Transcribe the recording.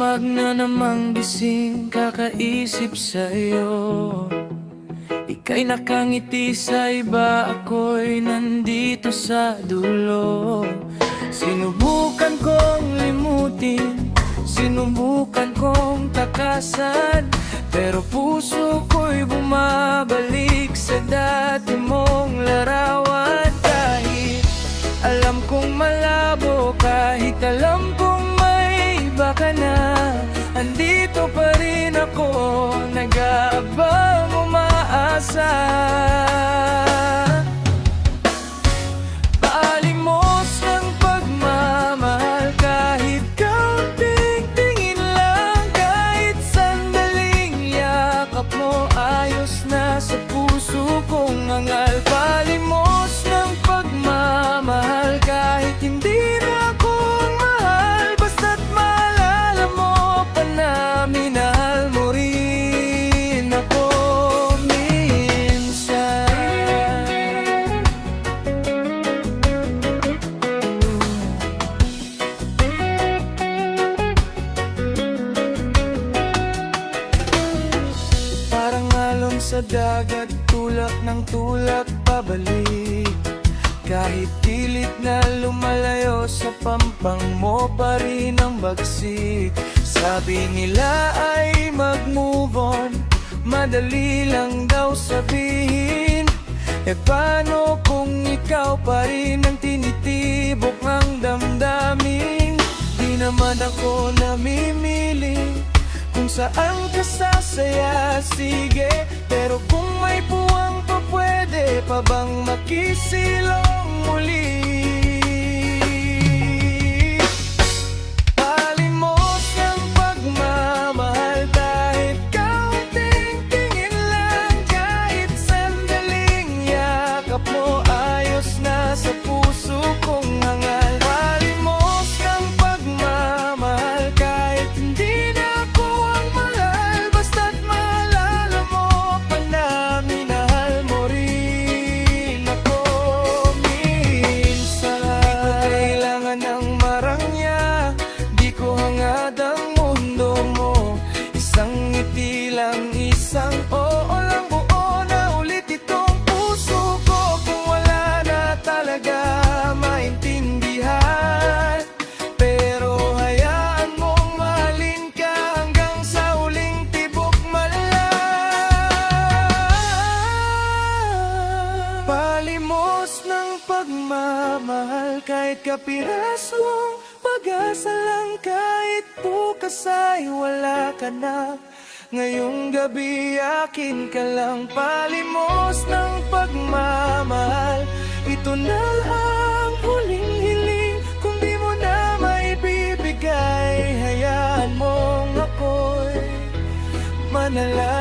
Damag na namang gising kakaisip sa'yo. Ika'y nakangiti sa iba, ako'y nandito sa dulo. Sinubukan kong limutin, sinubukan kong takasan, pero puso ko'y bumabalik sa dati mong larawan. Kahit alam kong malabo, kahit alam kong may iba ka na, andito pa rin ako, nag-aabang, umaasa. Paalimos ng pagmamahal, kahit kaunting tingin lang, kahit sandaling yakap mo, ayos na sa puso kong hangal. Paalimos ng pagmamahal, kahit hindi na akong mahal, basta't maalala mo pa na minahal mo rin ako minsan. Parang alon sa dagat, tulak ng tulak pabalik. Kahit pilit na lumalayo, sa pampang mo pa rin ang bagsik. Sabi nila ay mag-move on, madali lang daw sabihin. E paano kung ikaw pa rin ang tinitibok ng damdamin? Di naman ako namimili kung saan ka sasaya, sige. Pero kung may puwang pa, pwede pa bang makisilong muli? Palimos ng pagmamahal, kahit kaunting tingin lang, kahit sandaling yakap mo, ayos na sa puso kong hangal. Palimos ng pagmamahal, kahit hindi na ako ang mahal, basta't maalala mo pa na minahal mo rin ako minsan. Di ko kailangan ng marangya, di ko hangad ang mundo mo. Isang ngiti lang, isang oo lang, buo na ulit itong puso ko. Kung wala na talaga maintindihan, pero hayaan mong mahalin ka hanggang sa huling tibok malang. Palimos ng pagmamahal, kahit kapirasong pag-asa lang, kahit bukas ay wala ka na. Ngayong gabi akin ka lang. Palimos ng pagmamahal, ito na ang huling hiling. Kung di mo na maibibigay, hayaan mong ako'y manalangin.